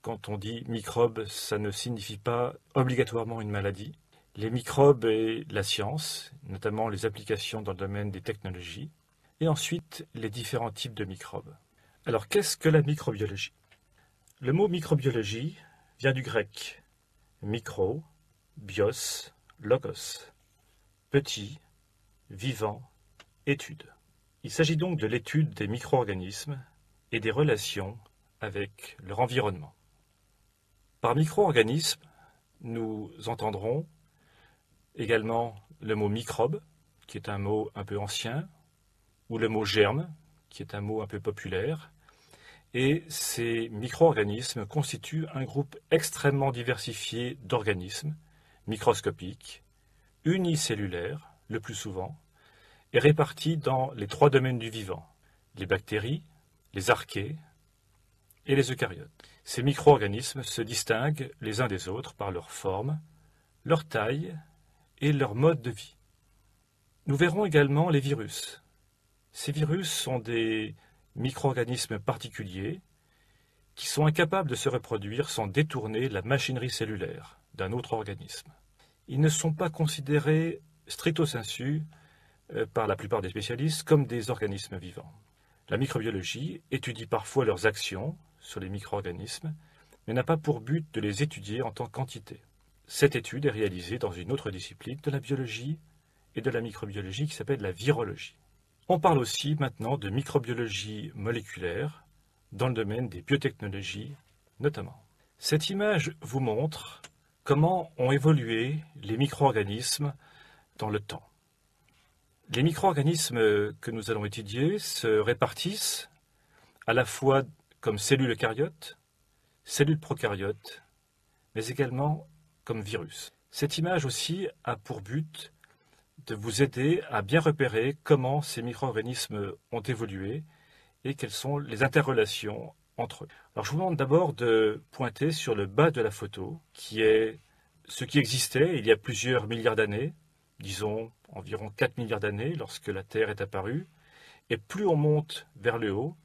quand on dit microbe, ça ne signifie pas obligatoirement une maladie. Les microbes et la science, notamment les applications dans le domaine des technologies, et ensuite les différents types de microbes. Alors qu'est-ce que la microbiologie? Le mot microbiologie vient du grec micro, bios, logos, petit, vivant, étude. Il s'agit donc de l'étude des micro-organismes et des relations avec leur environnement. Par micro-organisme, nous entendrons également le mot microbe, qui est un mot un peu ancien, ou le mot germe, qui est un mot un peu populaire. Et ces micro-organismes constituent un groupe extrêmement diversifié d'organismes microscopiques, unicellulaires le plus souvent, et répartis dans les 3 domaines du vivant, les bactéries, les archées et les eucaryotes. Ces micro-organismes se distinguent les uns des autres par leur forme, leur taille et leur mode de vie. Nous verrons également les virus. Ces virus sont des micro-organismes particuliers qui sont incapables de se reproduire sans détourner la machinerie cellulaire d'un autre organisme. Ils ne sont pas considérés stricto sensu par la plupart des spécialistes comme des organismes vivants. La microbiologie étudie parfois leurs actions sur les micro-organismes, mais n'a pas pour but de les étudier en tant qu'entité. Cette étude est réalisée dans une autre discipline de la biologie et de la microbiologie qui s'appelle la virologie. On parle aussi maintenant de microbiologie moléculaire dans le domaine des biotechnologies notamment. Cette image vous montre comment ont évolué les micro-organismes dans le temps. Les micro-organismes que nous allons étudier se répartissent à la fois comme cellules eucaryotes, cellules prokaryotes, mais également comme virus. Cette image aussi a pour but de vous aider à bien repérer comment ces micro-organismes ont évolué et quelles sont les interrelations entre eux. Alors je vous demande d'abord de pointer sur le bas de la photo, qui est ce qui existait il y a plusieurs milliards d'années, disons environ 4 milliards d'années lorsque la Terre est apparue, et plus on monte vers le haut,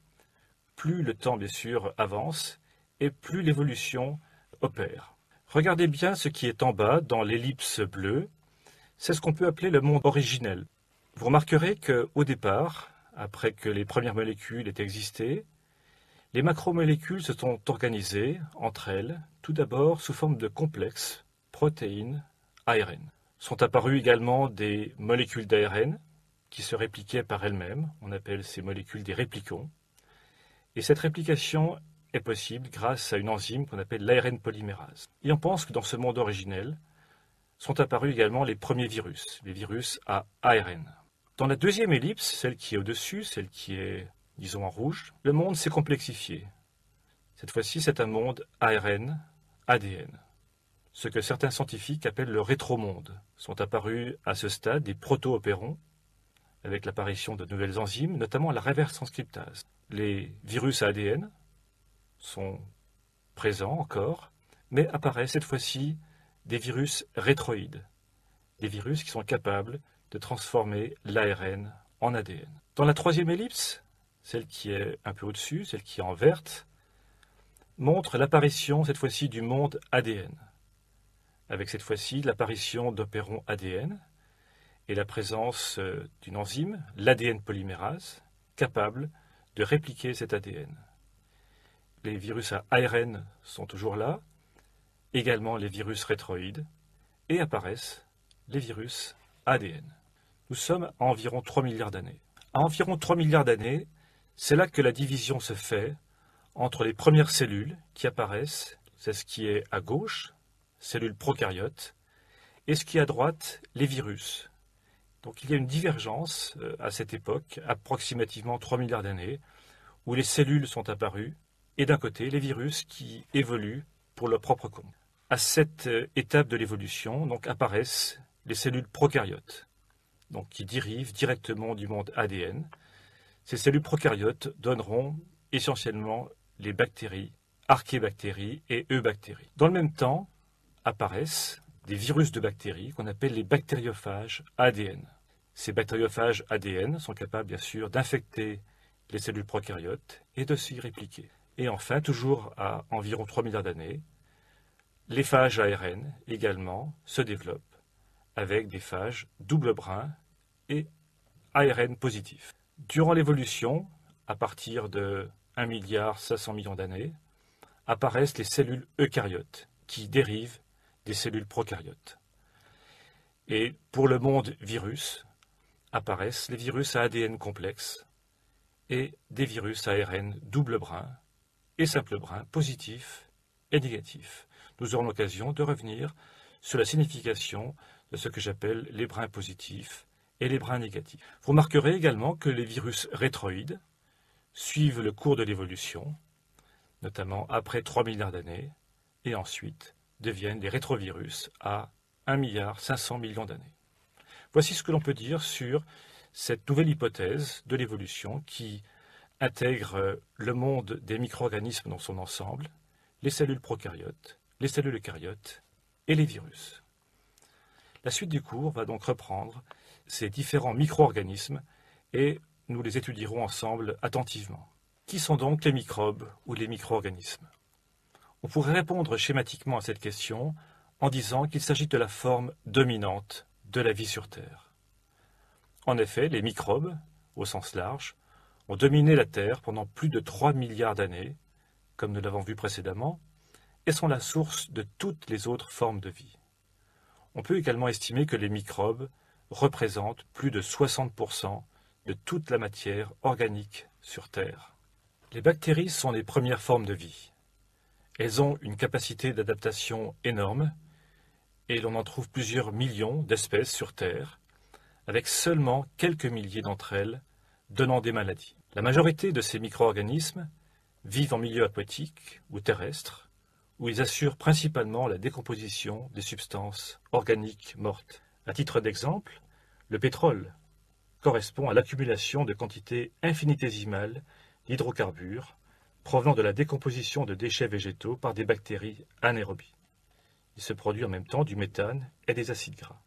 plus le temps bien sûr avance, et plus l'évolution opère. Regardez bien ce qui est en bas dans l'ellipse bleue, c'est ce qu'on peut appeler le monde originel. Vous remarquerez qu'au départ, après que les premières molécules aient existé, les macromolécules se sont organisées entre elles, tout d'abord sous forme de complexes, protéines, ARN. Sont apparues également des molécules d'ARN qui se répliquaient par elles-mêmes, on appelle ces molécules des réplicons. Et cette réplication est possible grâce à une enzyme qu'on appelle l'ARN polymérase. Et on pense que dans ce monde originel sont apparus également les premiers virus, les virus à ARN. Dans la deuxième ellipse, celle qui est au-dessus, celle qui est, disons, en rouge, le monde s'est complexifié. Cette fois-ci, c'est un monde ARN, ADN. Ce que certains scientifiques appellent le rétromonde. Sont apparus à ce stade des proto-opérons, avec l'apparition de nouvelles enzymes, notamment la reverse transcriptase. Les virus à ADN sont présents encore, mais apparaissent cette fois-ci des virus rétroïdes, des virus qui sont capables de transformer l'ARN en ADN. Dans la troisième ellipse, celle qui est un peu au-dessus, celle qui est en verte, montre l'apparition cette fois-ci du monde ADN, avec cette fois-ci l'apparition d'opérons ADN et la présence d'une enzyme, l'ADN polymérase, capable de répliquer cet ADN. Les virus à ARN sont toujours là, également les virus rétroïdes, et apparaissent les virus ADN. Nous sommes à environ 3 milliards d'années. À environ 3 milliards d'années, c'est là que la division se fait entre les premières cellules qui apparaissent, c'est ce qui est à gauche, cellules prokaryotes, et ce qui est à droite, les virus. Donc il y a une divergence à cette époque, approximativement 3 milliards d'années, où les cellules sont apparues, et d'un côté, les virus qui évoluent pour leur propre compte. À cette étape de l'évolution, donc, apparaissent les cellules prokaryotes, donc, qui dérivent directement du monde ADN. Ces cellules prokaryotes donneront essentiellement les bactéries, archébactéries et eubactéries. Dans le même temps, apparaissent des virus de bactéries qu'on appelle les bactériophages ADN. Ces bactériophages ADN sont capables, bien sûr, d'infecter les cellules prokaryotes et de s'y répliquer. Et enfin, toujours à environ 3 milliards d'années, les phages ARN également se développent avec des phages double brin et ARN positif. Durant l'évolution, à partir de 1,5 milliard d'années, apparaissent les cellules eucaryotes qui dérivent des cellules prokaryotes. Et pour le monde virus, apparaissent les virus à ADN complexe et des virus à ARN double brin et simple brin positif et négatif. Nous aurons l'occasion de revenir sur la signification de ce que j'appelle les brins positifs et les brins négatifs. Vous remarquerez également que les virus rétroïdes suivent le cours de l'évolution, notamment après 3 milliards d'années, et ensuite deviennent des rétrovirus à 1,5 milliard d'années. Voici ce que l'on peut dire sur cette nouvelle hypothèse de l'évolution qui intègre le monde des micro-organismes dans son ensemble, les cellules prokaryotes, les cellules eucaryotes et les virus. La suite du cours va donc reprendre ces différents micro-organismes et nous les étudierons ensemble attentivement. Qui sont donc les microbes ou les micro-organismes? On pourrait répondre schématiquement à cette question en disant qu'il s'agit de la forme dominante de la vie sur Terre. En effet, les microbes, au sens large, ont dominé la Terre pendant plus de 3 milliards d'années, comme nous l'avons vu précédemment, et sont la source de toutes les autres formes de vie. On peut également estimer que les microbes représentent plus de 60% de toute la matière organique sur Terre. Les bactéries sont les premières formes de vie. Elles ont une capacité d'adaptation énorme et l'on en trouve plusieurs millions d'espèces sur Terre, avec seulement quelques milliers d'entre elles donnant des maladies. La majorité de ces micro-organismes vivent en milieu aquatique ou terrestre, où ils assurent principalement la décomposition des substances organiques mortes. À titre d'exemple, le pétrole correspond à l'accumulation de quantités infinitésimales d'hydrocarbures provenant de la décomposition de déchets végétaux par des bactéries anaérobies. Il se produit en même temps du méthane et des acides gras.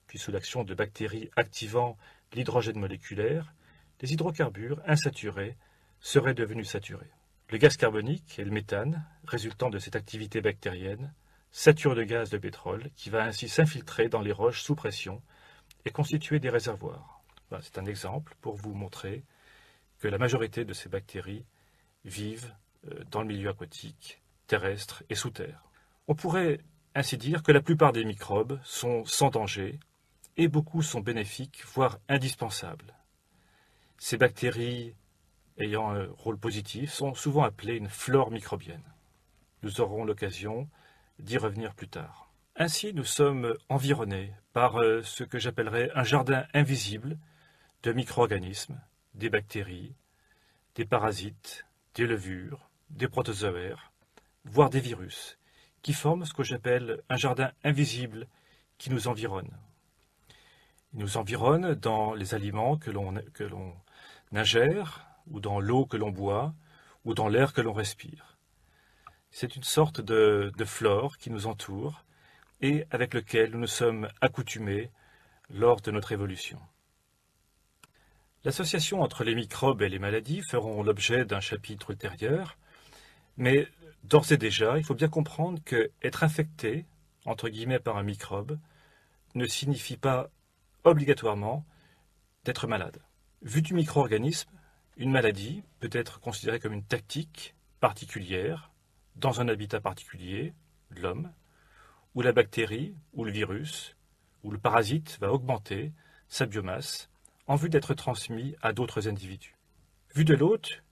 Puis sous l'action de bactéries activant l'hydrogène moléculaire, les hydrocarbures insaturés seraient devenus saturés. Le gaz carbonique et le méthane, résultant de cette activité bactérienne, saturent le gaz de pétrole qui va ainsi s'infiltrer dans les roches sous pression et constituer des réservoirs. Voilà, c'est un exemple pour vous montrer que la majorité de ces bactéries vivent dans le milieu aquatique, terrestre et sous terre. On pourrait ainsi dire que la plupart des microbes sont sans danger et beaucoup sont bénéfiques, voire indispensables. Ces bactéries ayant un rôle positif sont souvent appelées une flore microbienne. Nous aurons l'occasion d'y revenir plus tard. Ainsi, nous sommes environnés par ce que j'appellerais un jardin invisible de micro-organismes, des bactéries, des parasites, des levures, des protozoaires, voire des virus, qui forment ce que j'appelle un jardin invisible qui nous environne. Ils nous environnent dans les aliments que l'on ingère, ou dans l'eau que l'on boit, ou dans l'air que l'on respire. C'est une sorte de flore qui nous entoure et avec lequel nous nous sommes accoutumés lors de notre évolution. L'association entre les microbes et les maladies feront l'objet d'un chapitre ultérieur, mais d'ores et déjà, il faut bien comprendre que être infecté, entre guillemets, par un microbe, ne signifie pas obligatoirement d'être malade. Vu du micro-organisme, une maladie peut être considérée comme une tactique particulière, dans un habitat particulier, l'homme, où la bactérie, ou le virus, ou le parasite va augmenter sa biomasse en vue d'être transmis à d'autres individus. Vu de l'hôte,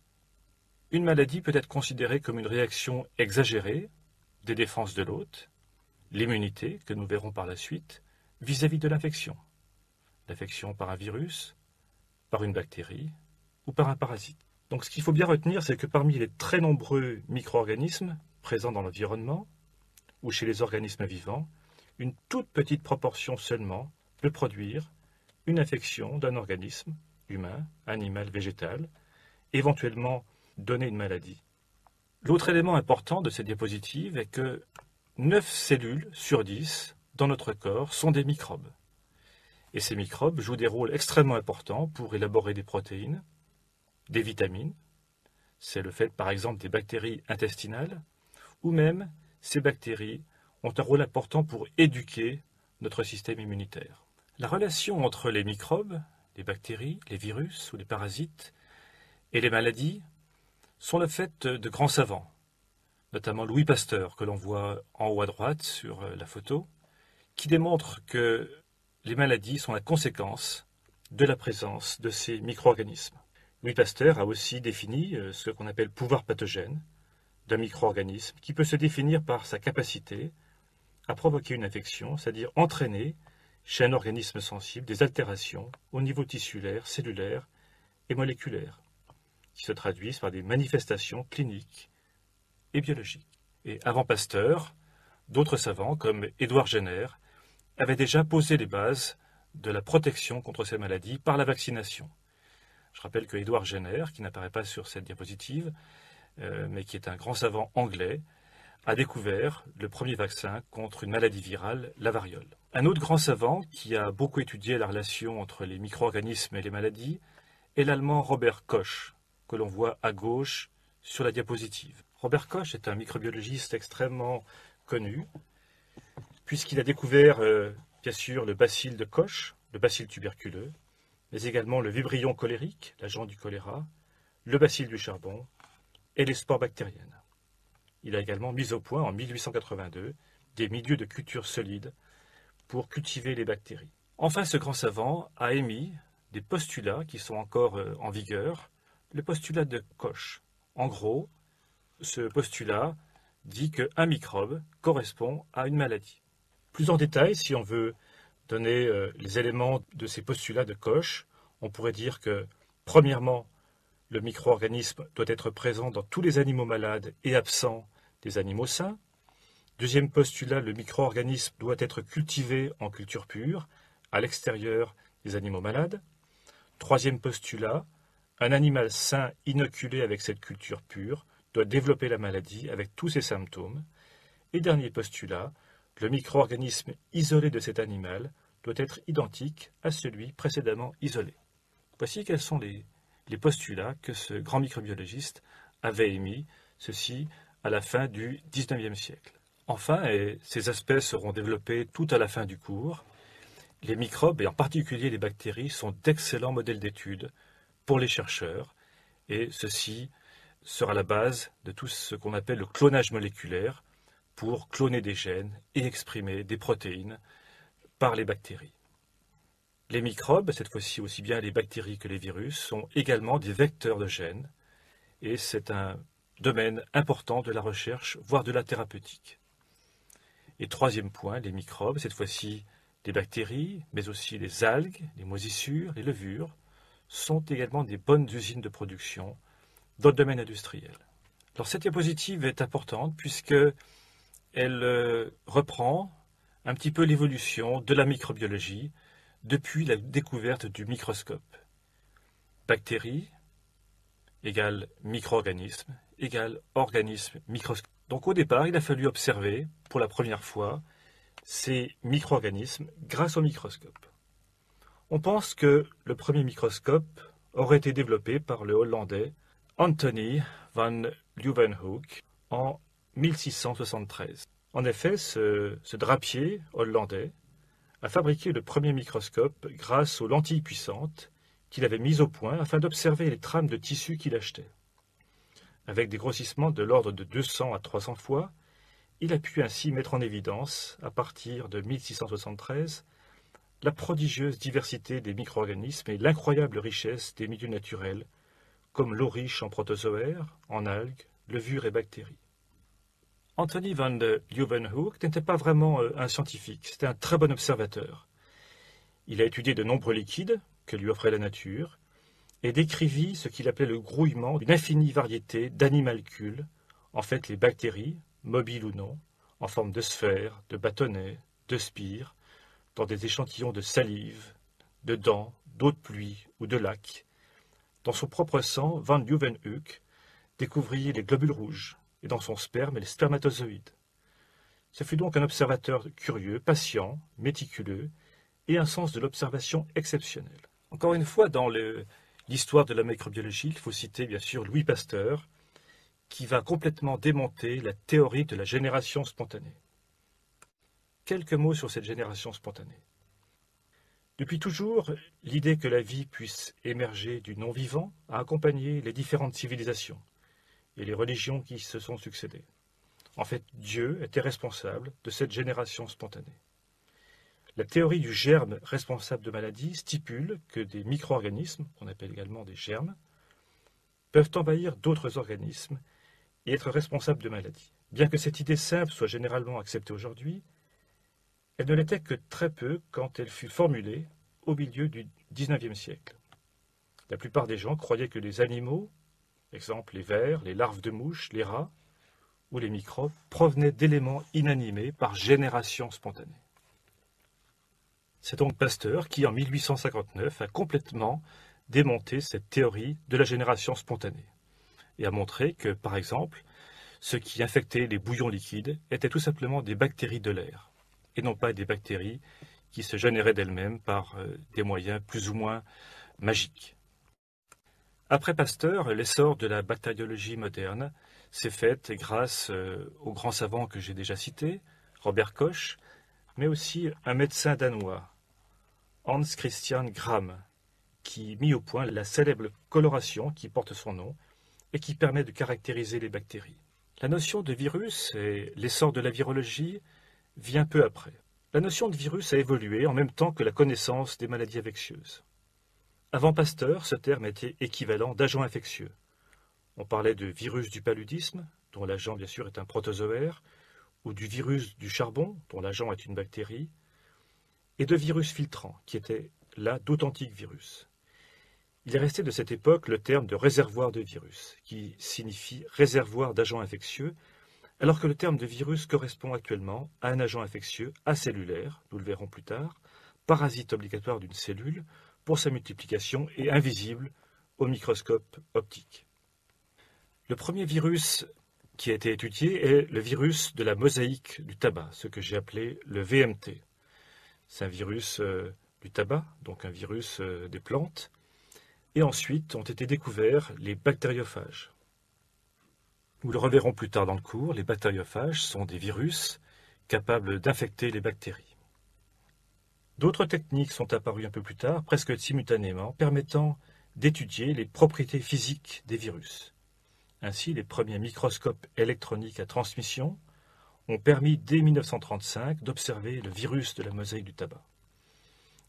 une maladie peut être considérée comme une réaction exagérée des défenses de l'hôte, l'immunité, que nous verrons par la suite, vis-à-vis de l'infection. L'infection par un virus, par une bactérie ou par un parasite. Donc ce qu'il faut bien retenir, c'est que parmi les très nombreux micro-organismes présents dans l'environnement ou chez les organismes vivants, une toute petite proportion seulement peut produire une infection d'un organisme humain, animal, végétal, éventuellement donner une maladie. L'autre élément important de cette diapositive est que 9 cellules sur 10 dans notre corps sont des microbes. Et ces microbes jouent des rôles extrêmement importants pour élaborer des protéines, des vitamines, C'est le fait par exemple des bactéries intestinales, ou même ces bactéries ont un rôle important pour éduquer notre système immunitaire. La relation entre les microbes, les bactéries, les virus ou les parasites et les maladies sont le fait de grands savants, notamment Louis Pasteur, que l'on voit en haut à droite sur la photo, qui démontre que les maladies sont la conséquence de la présence de ces micro-organismes. Louis Pasteur a aussi défini ce qu'on appelle pouvoir pathogène d'un micro-organisme qui peut se définir par sa capacité à provoquer une infection, c'est-à-dire entraîner chez un organisme sensible des altérations au niveau tissulaire, cellulaire et moléculaire, qui se traduisent par des manifestations cliniques et biologiques. Et avant Pasteur, d'autres savants, comme Édouard Jenner, avaient déjà posé les bases de la protection contre ces maladies par la vaccination. Je rappelle que Édouard Jenner, qui n'apparaît pas sur cette diapositive, mais qui est un grand savant anglais, a découvert le premier vaccin contre une maladie virale, la variole. Un autre grand savant qui a beaucoup étudié la relation entre les micro-organismes et les maladies est l'allemand Robert Koch, que l'on voit à gauche sur la diapositive. Robert Koch est un microbiologiste extrêmement connu, puisqu'il a découvert, bien sûr, le bacille de Koch, le bacille tuberculeux, mais également le vibrion cholérique, l'agent du choléra, le bacille du charbon et les spores bactériennes. Il a également mis au point en 1882 des milieux de culture solides pour cultiver les bactéries. Enfin, ce grand savant a émis des postulats qui sont encore en vigueur, le postulat de Koch. En gros, ce postulat dit qu'un microbe correspond à une maladie. Plus en détail, si on veut donner les éléments de ces postulats de Koch, on pourrait dire que, premièrement, le micro-organisme doit être présent dans tous les animaux malades et absent des animaux sains. Deuxième postulat, le micro-organisme doit être cultivé en culture pure, à l'extérieur des animaux malades. Troisième postulat, un animal sain inoculé avec cette culture pure doit développer la maladie avec tous ses symptômes. Et dernier postulat, le micro-organisme isolé de cet animal doit être identique à celui précédemment isolé. Voici quels sont les postulats que ce grand microbiologiste avait émis, ceci à la fin du XIXe siècle. Enfin, et ces aspects seront développés tout à la fin du cours, les microbes, et en particulier les bactéries, sont d'excellents modèles d'étude pour les chercheurs, et ceci sera la base de tout ce qu'on appelle le clonage moléculaire pour cloner des gènes et exprimer des protéines par les bactéries. Les microbes, cette fois-ci aussi bien les bactéries que les virus, sont également des vecteurs de gènes, et c'est un domaine important de la recherche, voire de la thérapeutique. Et troisième point, les microbes, cette fois-ci les bactéries, mais aussi les algues, les moisissures, les levures, sont également des bonnes usines de production dans le domaine industriel. Alors cette diapositive est importante puisqu'elle reprend un petit peu l'évolution de la microbiologie depuis la découverte du microscope. Bactéries égale micro-organisme égale organisme microscopique. Donc au départ, il a fallu observer pour la première fois ces micro-organismes grâce au microscope. On pense que le premier microscope aurait été développé par le Hollandais Anthony van Leeuwenhoek en 1673. En effet, ce drapier hollandais a fabriqué le premier microscope grâce aux lentilles puissantes qu'il avait mises au point afin d'observer les trames de tissu qu'il achetait. Avec des grossissements de l'ordre de 200 à 300 fois, il a pu ainsi mettre en évidence, à partir de 1673, la prodigieuse diversité des micro-organismes et l'incroyable richesse des milieux naturels, comme l'eau riche en protozoaires, en algues, levures et bactéries. Anthony van Leeuwenhoek n'était pas vraiment un scientifique, c'était un très bon observateur. Il a étudié de nombreux liquides que lui offrait la nature et décrivit ce qu'il appelait le grouillement d'une infinie variété d'animalcules, en fait les bactéries, mobiles ou non, en forme de sphères, de bâtonnets, de spires, dans des échantillons de salive, de dents, d'eau de pluie ou de lacs. Dans son propre sang, van Leeuwenhoek découvrit les globules rouges, et dans son sperme les spermatozoïdes. Ce fut donc un observateur curieux, patient, méticuleux, et un sens de l'observation exceptionnel. Encore une fois, dans l'histoire de la microbiologie, il faut citer bien sûr Louis Pasteur, qui va complètement démonter la théorie de la génération spontanée. Quelques mots sur cette génération spontanée. Depuis toujours, l'idée que la vie puisse émerger du non-vivant a accompagné les différentes civilisations et les religions qui se sont succédées. En fait, Dieu était responsable de cette génération spontanée. La théorie du germe responsable de maladies stipule que des micro-organismes, qu'on appelle également des germes, peuvent envahir d'autres organismes et être responsables de maladies. Bien que cette idée simple soit généralement acceptée aujourd'hui, elle ne l'était que très peu quand elle fut formulée au milieu du XIXe siècle. La plupart des gens croyaient que les animaux, exemple les vers, les larves de mouches, les rats ou les microbes, provenaient d'éléments inanimés par génération spontanée. C'est donc Pasteur qui, en 1859, a complètement démonté cette théorie de la génération spontanée et a montré que, par exemple, ce qui infectait les bouillons liquides étaient tout simplement des bactéries de l'air, et non pas des bactéries qui se généraient d'elles-mêmes par des moyens plus ou moins magiques. Après Pasteur, l'essor de la bactériologie moderne s'est fait grâce aux grands savants que j'ai déjà cités, Robert Koch, mais aussi un médecin danois, Hans Christian Gram, qui mit au point la célèbre coloration qui porte son nom et qui permet de caractériser les bactéries. La notion de virus et l'essor de la virologie vient peu après. La notion de virus a évolué en même temps que la connaissance des maladies infectieuses. Avant Pasteur, ce terme était équivalent d'agent infectieux. On parlait de virus du paludisme, dont l'agent bien sûr est un protozoaire, ou du virus du charbon, dont l'agent est une bactérie, et de virus filtrants, qui étaient là d'authentiques virus. Il est resté de cette époque le terme de réservoir de virus, qui signifie réservoir d'agents infectieux, alors que le terme de virus correspond actuellement à un agent infectieux acellulaire, nous le verrons plus tard, parasite obligatoire d'une cellule pour sa multiplication et invisible au microscope optique. Le premier virus qui a été étudié est le virus de la mosaïque du tabac, ce que j'ai appelé le VMT. C'est un virus du tabac, donc un virus des plantes. Et ensuite ont été découverts les bactériophages. Nous le reverrons plus tard dans le cours, les bactériophages sont des virus capables d'infecter les bactéries. D'autres techniques sont apparues un peu plus tard, presque simultanément, permettant d'étudier les propriétés physiques des virus. Ainsi, les premiers microscopes électroniques à transmission ont permis dès 1935 d'observer le virus de la mosaïque du tabac.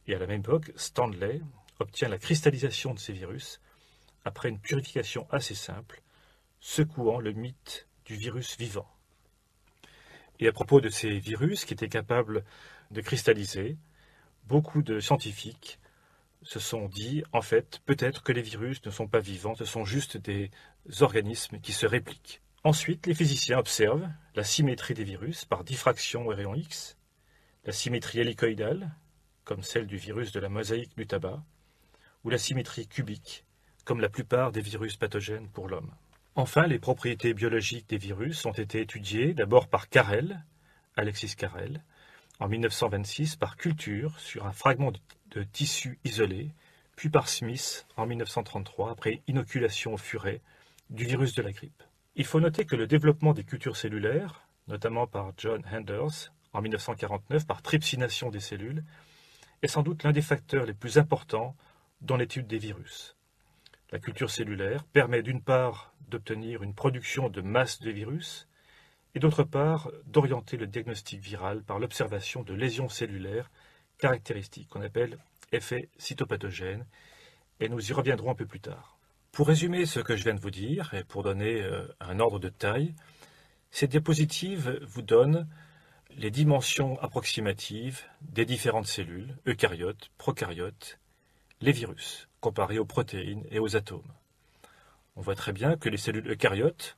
Et à la même époque, Stanley obtient la cristallisation de ces virus après une purification assez simple, secouant le mythe du virus vivant. Et à propos de ces virus qui étaient capables de cristalliser, beaucoup de scientifiques se sont dit, en fait, peut-être que les virus ne sont pas vivants, ce sont juste des organismes qui se répliquent. Ensuite, les physiciens observent la symétrie des virus par diffraction aux rayons X, la symétrie hélicoïdale, comme celle du virus de la mosaïque du tabac, ou la symétrie cubique, comme la plupart des virus pathogènes pour l'homme. Enfin, les propriétés biologiques des virus ont été étudiées d'abord par Carrel, Alexis Carrel, en 1926 par culture sur un fragment de tissu isolé, puis par Smith en 1933 après inoculation au furet du virus de la grippe. Il faut noter que le développement des cultures cellulaires, notamment par John Anders en 1949 par trypsination des cellules, est sans doute l'un des facteurs les plus importants dans l'étude des virus. La culture cellulaire permet d'une part d'obtenir une production de masse de virus et d'autre part d'orienter le diagnostic viral par l'observation de lésions cellulaires caractéristiques qu'on appelle effets cytopathogènes et nous y reviendrons un peu plus tard. Pour résumer ce que je viens de vous dire et pour donner un ordre de taille, cette diapositive vous donne les dimensions approximatives des différentes cellules, eucaryotes, prokaryotes, les virus, comparés aux protéines et aux atomes. On voit très bien que les cellules eucaryotes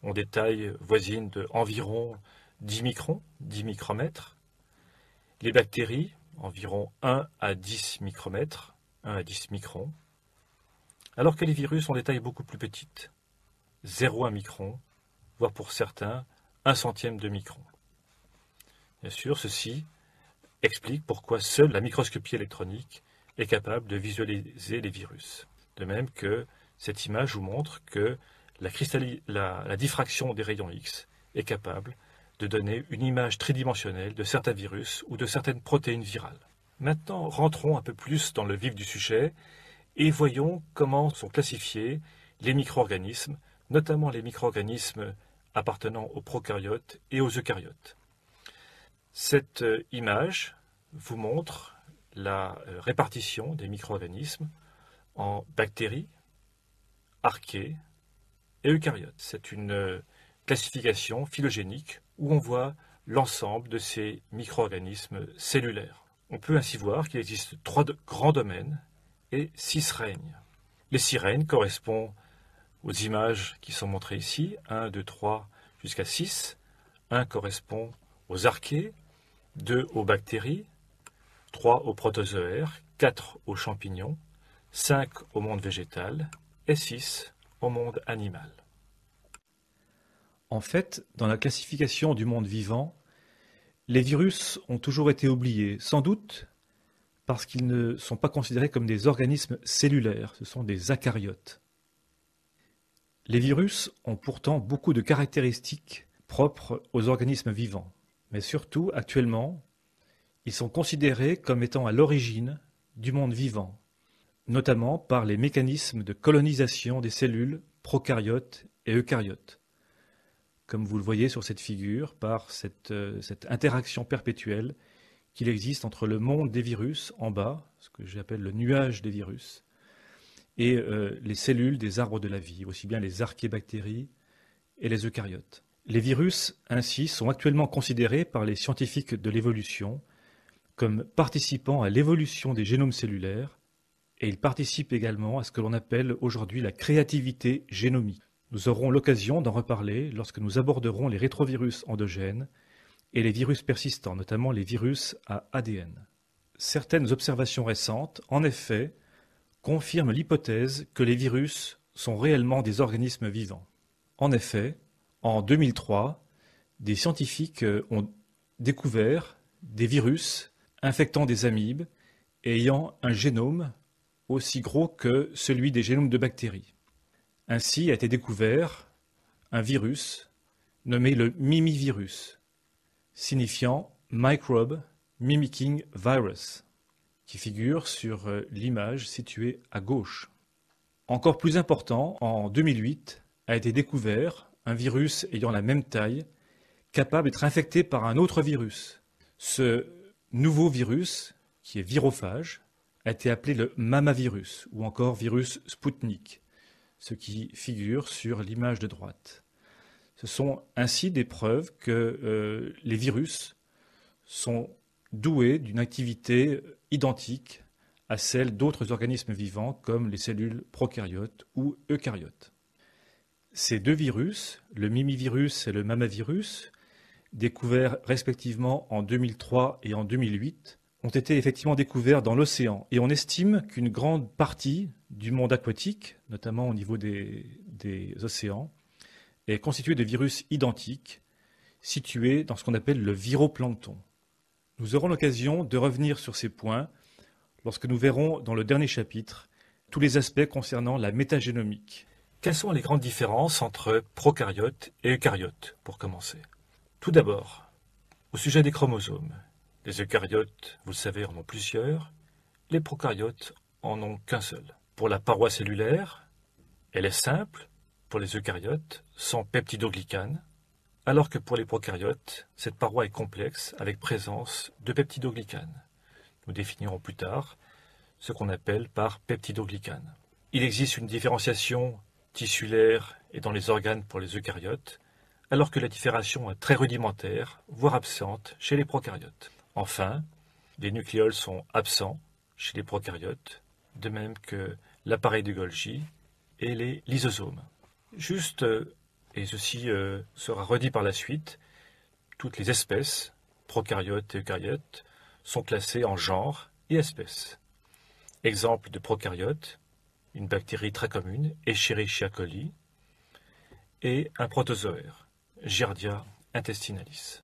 ont des tailles voisines de environ 10 microns, 10 micromètres. Les bactéries, environ 1 à 10 micromètres, 1 à 10 microns. Alors que les virus ont des tailles beaucoup plus petites, 0,1 micron, voire pour certains, 1 centième de micron. Bien sûr, ceci explique pourquoi seule la microscopie électronique est capable de visualiser les virus. De même que cette image vous montre que la diffraction des rayons X est capable de donner une image tridimensionnelle de certains virus ou de certaines protéines virales. Maintenant, rentrons un peu plus dans le vif du sujet et voyons comment sont classifiés les micro-organismes, notamment les micro-organismes appartenant aux prokaryotes et aux eucaryotes. Cette image vous montre la répartition des micro-organismes en bactéries, archées et eucaryotes. C'est une classification phylogénique où on voit l'ensemble de ces micro-organismes cellulaires. On peut ainsi voir qu'il existe 3 grands domaines et 6 règnes. Les 6 règnes correspondent aux images qui sont montrées ici, 1, 2, 3 jusqu'à 6. 1 correspond aux archées, 2 aux bactéries, 3 aux protozoaires, 4 aux champignons, 5 au monde végétal et 6 au monde animal. En fait, dans la classification du monde vivant, les virus ont toujours été oubliés, sans doute parce qu'ils ne sont pas considérés comme des organismes cellulaires, ce sont des eucaryotes. Les virus ont pourtant beaucoup de caractéristiques propres aux organismes vivants, mais surtout, actuellement, ils sont considérés comme étant à l'origine du monde vivant, notamment par les mécanismes de colonisation des cellules prokaryotes et eucaryotes, comme vous le voyez sur cette figure, par cette interaction perpétuelle qu'il existe entre le monde des virus en bas, ce que j'appelle le nuage des virus, et les cellules des arbres de la vie, aussi bien les archébactéries et les eucaryotes. Les virus, ainsi, sont actuellement considérés par les scientifiques de l'évolution comme participant à l'évolution des génomes cellulaires, et ils participent également à ce que l'on appelle aujourd'hui la créativité génomique. Nous aurons l'occasion d'en reparler lorsque nous aborderons les rétrovirus endogènes et les virus persistants, notamment les virus à ADN. Certaines observations récentes, en effet, confirment l'hypothèse que les virus sont réellement des organismes vivants. En effet, en 2003, des scientifiques ont découvert des virus infectant des amibes et ayant un génome aussi gros que celui des génomes de bactéries. Ainsi a été découvert un virus nommé le mimivirus, signifiant Microbe Mimicking Virus, qui figure sur l'image située à gauche. Encore plus important, en 2008, a été découvert un virus ayant la même taille, capable d'être infecté par un autre virus. Ce nouveau virus, qui est virophage, a été appelé le mamavirus, ou encore virus Sputnik, ce qui figure sur l'image de droite. Ce sont ainsi des preuves que les virus sont doués d'une activité identique à celle d'autres organismes vivants comme les cellules prokaryotes ou eucaryotes. Ces deux virus, le mimivirus et le mamavirus, découverts respectivement en 2003 et en 2008, ont été effectivement découverts dans l'océan. Et on estime qu'une grande partie du monde aquatique, notamment au niveau des océans, est constituée de virus identiques situés dans ce qu'on appelle le viroplancton. Nous aurons l'occasion de revenir sur ces points lorsque nous verrons dans le dernier chapitre tous les aspects concernant la métagénomique. Quelles sont les grandes différences entre prokaryotes et eucaryotes, pour commencer? Tout d'abord, au sujet des chromosomes. Les eucaryotes, vous le savez, en ont plusieurs. Les prokaryotes en ont qu'un seul. Pour la paroi cellulaire, elle est simple pour les eucaryotes, sans peptidoglycanes, alors que pour les prokaryotes, cette paroi est complexe avec présence de peptidoglycanes. Nous définirons plus tard ce qu'on appelle par peptidoglycanes. Il existe une différenciation tissulaire et dans les organes pour les eucaryotes, alors que la différenciation est très rudimentaire, voire absente chez les prokaryotes. Enfin, les nucléoles sont absents chez les prokaryotes, de même que l'appareil de Golgi et les lysosomes. Juste, et ceci sera redit par la suite, toutes les espèces, prokaryotes et eucaryotes, sont classées en genre et espèces. Exemple de prokaryote, une bactérie très commune, Escherichia coli, et un protozoaire, Giardia intestinalis.